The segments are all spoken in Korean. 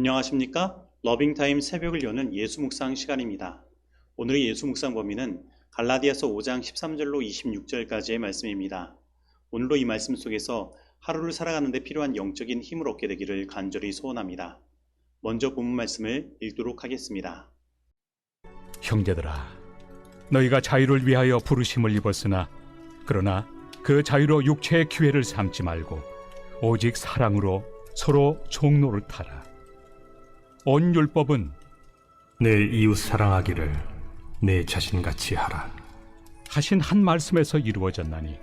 안녕하십니까? 러빙타임 새벽을 여는 예수 묵상 시간입니다. 오늘의 예수 묵상 범위는 갈라디아서 5장 13절로 26절까지의 말씀입니다. 오늘도 이 말씀 속에서 하루를 살아가는 데 필요한 영적인 힘을 얻게 되기를 간절히 소원합니다. 먼저 본문 말씀을 읽도록 하겠습니다. 형제들아, 너희가 자유를 위하여 부르심을 입었으나 그러나 그 자유로 육체의 기회를 삼지 말고 오직 사랑으로 서로 종로를 타라. 온 율법은 내 이웃 사랑하기를 내 자신같이 하라 하신 한 말씀에서 이루어졌나니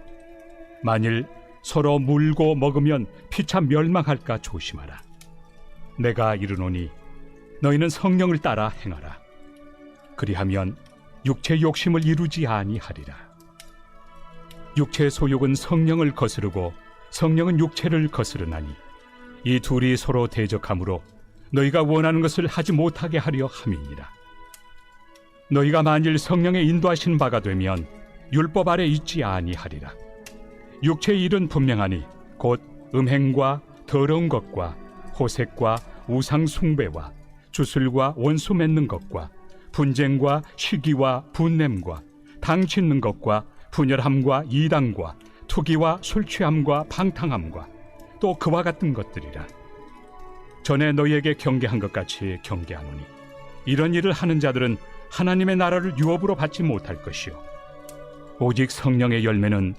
만일 서로 물고 먹으면 피차 멸망할까 조심하라. 내가 이르노니 너희는 성령을 따라 행하라. 그리하면 육체 욕심을 이루지 아니하리라. 육체의 소욕은 성령을 거스르고 성령은 육체를 거스르나니 이 둘이 서로 대적하므로 너희가 원하는 것을 하지 못하게 하려 함이니라. 너희가 만일 성령의 인도하신 바가 되면 율법 아래 있지 아니하리라. 육체의 일은 분명하니 곧 음행과 더러운 것과 호색과 우상 숭배와 주술과 원수 맺는 것과 분쟁과 시기와 분냄과 당 짓는 것과 분열함과 이당과 투기와 술 취함과 방탕함과 또 그와 같은 것들이라. 전에 너희에게 경계한 것 같이 경계하노니 이런 일을 하는 자들은 하나님의 나라를 유업으로 받지 못할 것이요 오직 성령의 열매는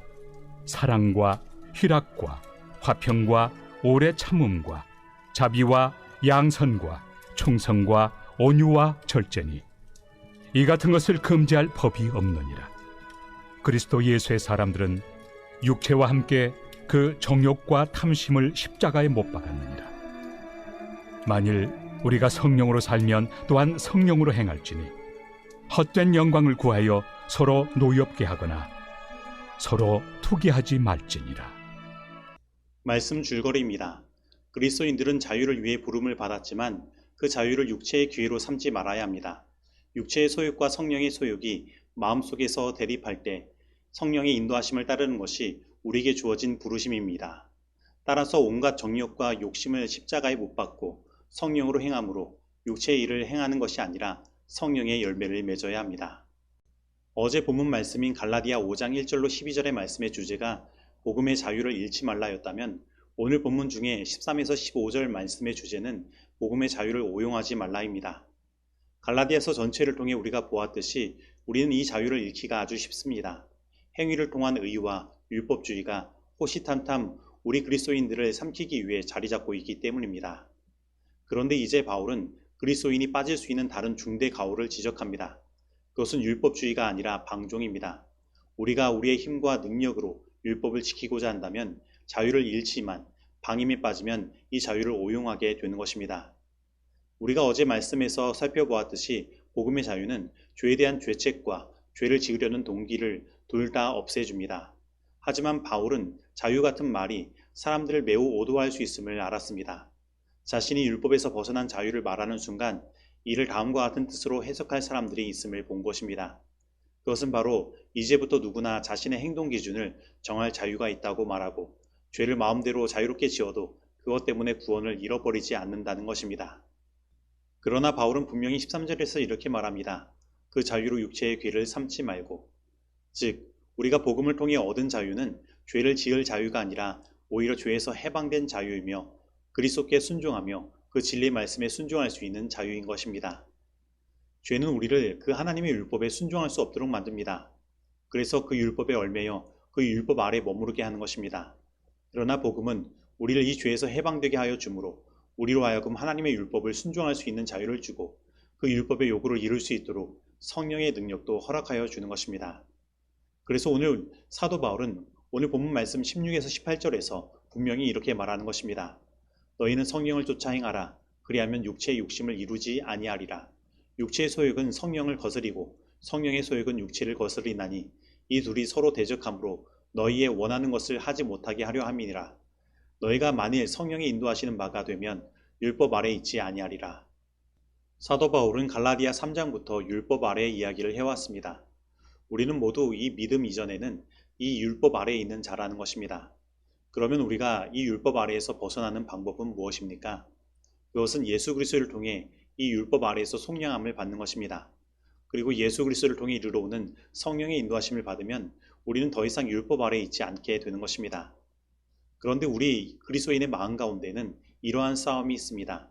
사랑과 희락과 화평과 오래 참음과 자비와 양선과 충성과 온유와 절제니 이 같은 것을 금지할 법이 없느니라. 그리스도 예수의 사람들은 육체와 함께 그 정욕과 탐심을 십자가에 못 박았느니라. 만일 우리가 성령으로 살면 또한 성령으로 행할지니 헛된 영광을 구하여 서로 노엽게 하거나 서로 투기하지 말지니라. 말씀 줄거리입니다. 그리스도인들은 자유를 위해 부름을 받았지만 그 자유를 육체의 기회로 삼지 말아야 합니다. 육체의 소욕과 성령의 소욕이 마음속에서 대립할 때 성령의 인도하심을 따르는 것이 우리에게 주어진 부르심입니다. 따라서 온갖 정욕과 욕심을 십자가에 못 박고 성령으로 행함으로 육체의 일을 행하는 것이 아니라 성령의 열매를 맺어야 합니다. 어제 본문 말씀인 갈라디아 5장 1절로 12절의 말씀의 주제가 복음의 자유를 잃지 말라였다면 오늘 본문 중에 13에서 15절 말씀의 주제는 복음의 자유를 오용하지 말라입니다. 갈라디아서 전체를 통해 우리가 보았듯이 우리는 이 자유를 잃기가 아주 쉽습니다. 행위를 통한 의와 율법주의가 호시탐탐 우리 그리스도인들을 삼키기 위해 자리 잡고 있기 때문입니다. 그런데 이제 바울은 그리스도인이 빠질 수 있는 다른 중대 가오를 지적합니다. 그것은 율법주의가 아니라 방종입니다. 우리가 우리의 힘과 능력으로 율법을 지키고자 한다면 자유를 잃지만 방임에 빠지면 이 자유를 오용하게 되는 것입니다. 우리가 어제 말씀에서 살펴보았듯이 복음의 자유는 죄에 대한 죄책과 죄를 지으려는 동기를 둘 다 없애줍니다. 하지만 바울은 자유 같은 말이 사람들을 매우 오도할 수 있음을 알았습니다. 자신이 율법에서 벗어난 자유를 말하는 순간 이를 다음과 같은 뜻으로 해석할 사람들이 있음을 본 것입니다. 그것은 바로 이제부터 누구나 자신의 행동 기준을 정할 자유가 있다고 말하고 죄를 마음대로 자유롭게 지어도 그것 때문에 구원을 잃어버리지 않는다는 것입니다. 그러나 바울은 분명히 13절에서 이렇게 말합니다. 그 자유로 육체의 귀를 삼지 말고, 즉 우리가 복음을 통해 얻은 자유는 죄를 지을 자유가 아니라 오히려 죄에서 해방된 자유이며 그리스도께 순종하며 그 진리의 말씀에 순종할 수 있는 자유인 것입니다. 죄는 우리를 그 하나님의 율법에 순종할 수 없도록 만듭니다. 그래서 그 율법에 얽매여 그 율법 아래 머무르게 하는 것입니다. 그러나 복음은 우리를 이 죄에서 해방되게 하여 주므로 우리로 하여금 하나님의 율법을 순종할 수 있는 자유를 주고 그 율법의 요구를 이룰 수 있도록 성령의 능력도 허락하여 주는 것입니다. 그래서 오늘 사도 바울은 오늘 본문 말씀 16에서 18절에서 분명히 이렇게 말하는 것입니다. 너희는 성령을 쫓아 행하라. 그리하면 육체의 욕심을 이루지 아니하리라. 육체의 소욕은 성령을 거스리고 성령의 소욕은 육체를 거스리나니 이 둘이 서로 대적하므로 너희의 원하는 것을 하지 못하게 하려 함이니라. 너희가 만일 성령이 인도하시는 바가 되면 율법 아래 있지 아니하리라. 사도 바울은 갈라디아 3장부터 율법 아래의 이야기를 해왔습니다. 우리는 모두 이 믿음 이전에는 이 율법 아래에 있는 자라는 것입니다. 그러면 우리가 이 율법 아래에서 벗어나는 방법은 무엇입니까? 그것은 예수 그리스도를 통해 이 율법 아래에서 속량함을 받는 것입니다. 그리고 예수 그리스도를 통해 이르러오는 성령의 인도하심을 받으면 우리는 더 이상 율법 아래에 있지 않게 되는 것입니다. 그런데 우리 그리스도인의 마음 가운데는 이러한 싸움이 있습니다.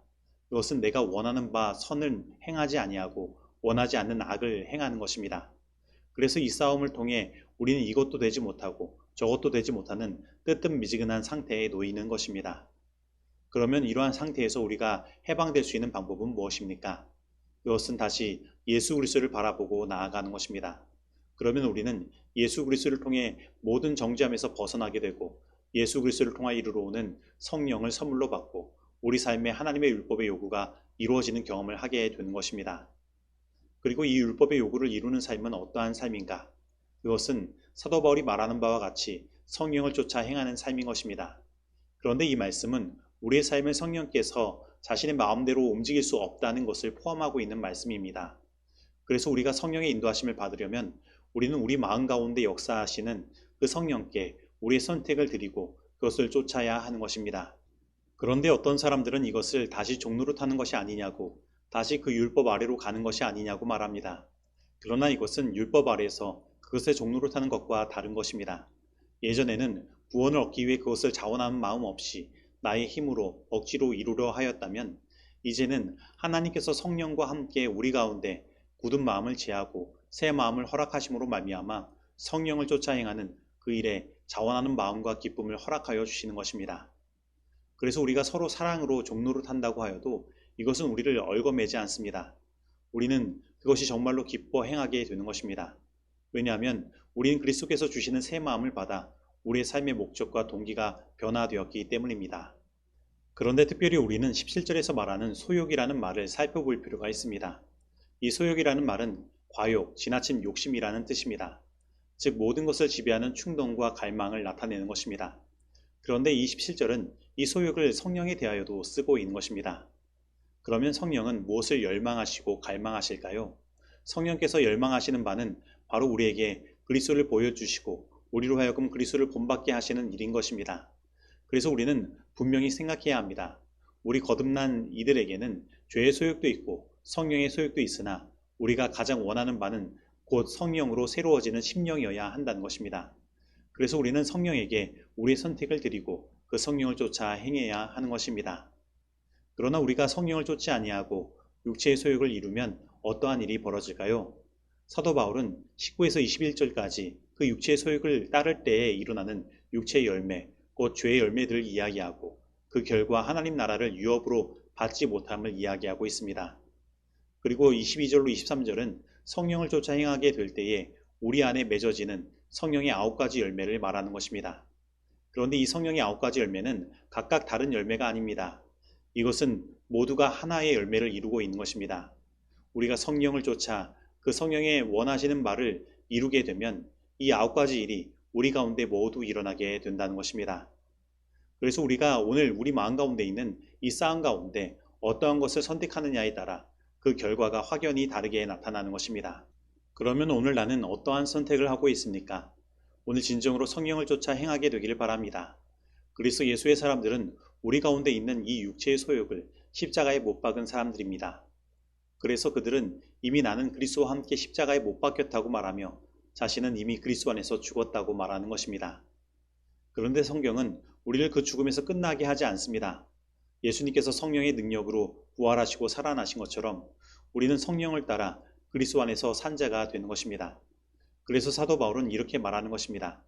그것은 내가 원하는 바 선을 행하지 아니하고 원하지 않는 악을 행하는 것입니다. 그래서 이 싸움을 통해 우리는 이것도 되지 못하고 저것도 되지 못하는 뜨뜻미지근한 상태에 놓이는 것입니다. 그러면 이러한 상태에서 우리가 해방될 수 있는 방법은 무엇입니까? 그것은 다시 예수 그리스도를 바라보고 나아가는 것입니다. 그러면 우리는 예수 그리스도를 통해 모든 정죄함에서 벗어나게 되고 예수 그리스도를 통해 이르러오는 성령을 선물로 받고 우리 삶에 하나님의 율법의 요구가 이루어지는 경험을 하게 되는 것입니다. 그리고 이 율법의 요구를 이루는 삶은 어떠한 삶인가? 그것은 사도 바울이 말하는 바와 같이 성령을 쫓아 행하는 삶인 것입니다. 그런데 이 말씀은 우리의 삶을 성령께서 자신의 마음대로 움직일 수 없다는 것을 포함하고 있는 말씀입니다. 그래서 우리가 성령의 인도하심을 받으려면 우리는 우리 마음 가운데 역사하시는 그 성령께 우리의 선택을 드리고 그것을 쫓아야 하는 것입니다. 그런데 어떤 사람들은 이것을 다시 종노릇하는 것이 아니냐고, 다시 그 율법 아래로 가는 것이 아니냐고 말합니다. 그러나 이것은 율법 아래에서 그것에 종노릇하는 것과 다른 것입니다. 예전에는 구원을 얻기 위해 그것을 자원하는 마음 없이 나의 힘으로 억지로 이루려 하였다면, 이제는 하나님께서 성령과 함께 우리 가운데 굳은 마음을 제하고 새 마음을 허락하심으로 말미암아 성령을 쫓아 행하는 그 일에 자원하는 마음과 기쁨을 허락하여 주시는 것입니다. 그래서 우리가 서로 사랑으로 종노릇한다고 하여도 이것은 우리를 얽어매지 않습니다. 우리는 그것이 정말로 기뻐 행하게 되는 것입니다. 왜냐하면 우리는 그리스도께서 주시는 새 마음을 받아 우리의 삶의 목적과 동기가 변화되었기 때문입니다. 그런데 특별히 우리는 17절에서 말하는 소욕이라는 말을 살펴볼 필요가 있습니다. 이 소욕이라는 말은 과욕, 지나친 욕심이라는 뜻입니다. 즉 모든 것을 지배하는 충동과 갈망을 나타내는 것입니다. 그런데 이 17절은 이 소욕을 성령에 대하여도 쓰고 있는 것입니다. 그러면 성령은 무엇을 열망하시고 갈망하실까요? 성령께서 열망하시는 바는 바로 우리에게 그리스도를 보여주시고 우리로 하여금 그리스도를 본받게 하시는 일인 것입니다. 그래서 우리는 분명히 생각해야 합니다. 우리 거듭난 이들에게는 죄의 소욕도 있고 성령의 소욕도 있으나 우리가 가장 원하는 바는 곧 성령으로 새로워지는 심령이어야 한다는 것입니다. 그래서 우리는 성령에게 우리의 선택을 드리고 그 성령을 쫓아 행해야 하는 것입니다. 그러나 우리가 성령을 쫓지 아니하고 육체의 소욕을 이루면 어떠한 일이 벌어질까요? 사도 바울은 19에서 21절까지 그 육체의 소욕을 따를 때에 일어나는 육체의 열매, 곧 죄의 열매들을 이야기하고 그 결과 하나님 나라를 유업으로 받지 못함을 이야기하고 있습니다. 그리고 22절로 23절은 성령을 쫓아 행하게 될 때에 우리 안에 맺어지는 성령의 9가지 열매를 말하는 것입니다. 그런데 이 성령의 9가지 열매는 각각 다른 열매가 아닙니다. 이것은 모두가 하나의 열매를 이루고 있는 것입니다. 우리가 성령을 쫓아 그 성령의 원하시는 바를 이루게 되면 이 9가지 일이 우리 가운데 모두 일어나게 된다는 것입니다. 그래서 우리가 오늘 우리 마음 가운데 있는 이 싸움 가운데 어떠한 것을 선택하느냐에 따라 그 결과가 확연히 다르게 나타나는 것입니다. 그러면 오늘 나는 어떠한 선택을 하고 있습니까? 오늘 진정으로 성령을 쫓아 행하게 되기를 바랍니다. 그리스도 예수의 사람들은 우리 가운데 있는 이 육체의 소욕을 십자가에 못 박은 사람들입니다. 그래서 그들은 이미 나는 그리스도와 함께 십자가에 못 박혔다고 말하며 자신은 이미 그리스도 안에서 죽었다고 말하는 것입니다. 그런데 성경은 우리를 그 죽음에서 끝나게 하지 않습니다. 예수님께서 성령의 능력으로 부활하시고 살아나신 것처럼 우리는 성령을 따라 그리스도 안에서 산 자가 되는 것입니다. 그래서 사도 바울은 이렇게 말하는 것입니다.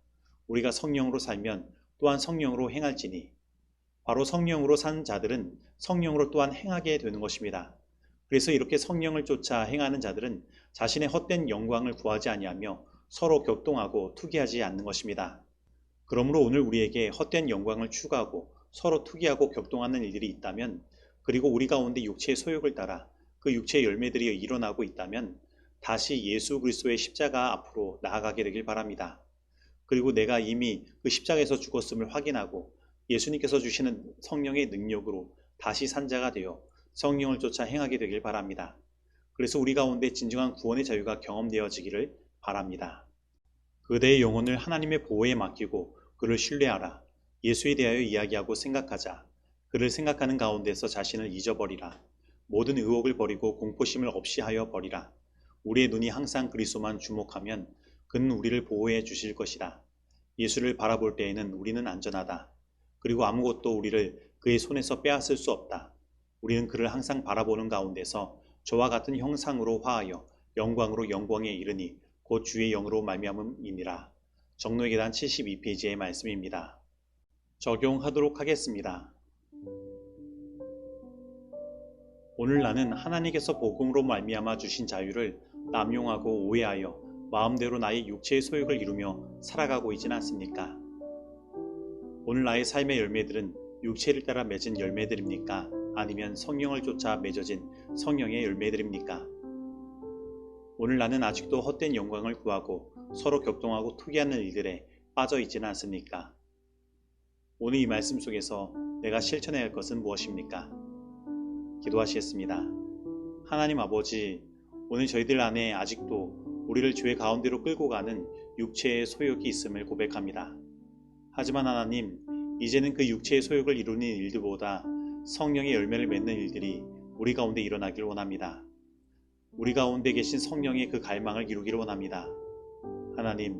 우리가 성령으로 살면 또한 성령으로 행할지니, 바로 성령으로 산 자들은 성령으로 또한 행하게 되는 것입니다. 그래서 이렇게 성령을 쫓아 행하는 자들은 자신의 헛된 영광을 구하지 아니하며 서로 격동하고 투기하지 않는 것입니다. 그러므로 오늘 우리에게 헛된 영광을 추구하고 서로 투기하고 격동하는 일들이 있다면, 그리고 우리 가운데 육체의 소욕을 따라 그 육체의 열매들이 일어나고 있다면 다시 예수 그리스도의 십자가 앞으로 나아가게 되길 바랍니다. 그리고 내가 이미 그 십자가에서 죽었음을 확인하고 예수님께서 주시는 성령의 능력으로 다시 산 자가 되어 성령을 쫓아 행하게 되길 바랍니다. 그래서 우리 가운데 진정한 구원의 자유가 경험되어지기를 바랍니다. 그대의 영혼을 하나님의 보호에 맡기고 그를 신뢰하라. 예수에 대하여 이야기하고 생각하자. 그를 생각하는 가운데서 자신을 잊어버리라. 모든 의혹을 버리고 공포심을 없이 하여 버리라. 우리의 눈이 항상 그리스도만 주목하면 그는 우리를 보호해 주실 것이다. 예수를 바라볼 때에는 우리는 안전하다. 그리고 아무것도 우리를 그의 손에서 빼앗을 수 없다. 우리는 그를 항상 바라보는 가운데서 저와 같은 형상으로 화하여 영광으로 영광에 이르니 곧 주의 영으로 말미암음이니라. 정로의 계단 72페이지의 말씀입니다. 적용하도록 하겠습니다. 오늘 나는 하나님께서 복음으로 말미암아 주신 자유를 남용하고 오해하여 마음대로 나의 육체의 소욕을 이루며 살아가고 있지는 않습니까? 오늘 나의 삶의 열매들은 육체를 따라 맺은 열매들입니까? 아니면 성령을 쫓아 맺어진 성령의 열매들입니까? 오늘 나는 아직도 헛된 영광을 구하고 서로 격동하고 투기하는 일들에 빠져 있지는 않습니까? 오늘 이 말씀 속에서 내가 실천해야 할 것은 무엇입니까? 기도하시겠습니다. 하나님 아버지, 오늘 저희들 안에 아직도 우리를 죄 가운데로 끌고 가는 육체의 소욕이 있음을 고백합니다. 하지만 하나님, 이제는 그 육체의 소욕을 이루는 일들보다 성령의 열매를 맺는 일들이 우리 가운데 일어나길 원합니다. 우리 가운데 계신 성령의 그 갈망을 이루기를 원합니다. 하나님,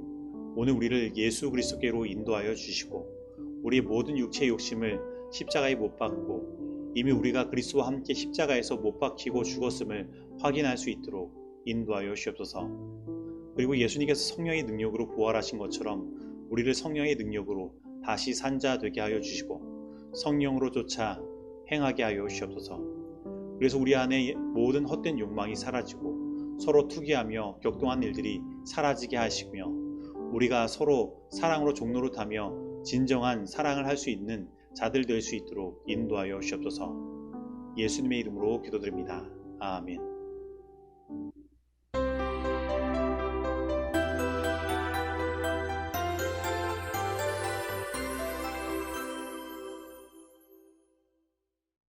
오늘 우리를 예수 그리스도께로 인도하여 주시고 우리의 모든 육체의 욕심을 십자가에 못 박고 이미 우리가 그리스도와 함께 십자가에서 못 박히고 죽었음을 확인할 수 있도록 인도하여 주옵소서. 그리고 예수님께서 성령의 능력으로 부활하신 것처럼 우리를 성령의 능력으로 다시 산 자 되게 하여 주시고 성령으로 쫓아 행하게 하여 주옵소서. 그래서 우리 안에 모든 헛된 욕망이 사라지고 서로 투기하며 격동한 일들이 사라지게 하시며 우리가 서로 사랑으로 종노릇하며 진정한 사랑을 할 수 있는 자들 될 수 있도록 인도하여 주옵소서. 예수님의 이름으로 기도드립니다. 아멘.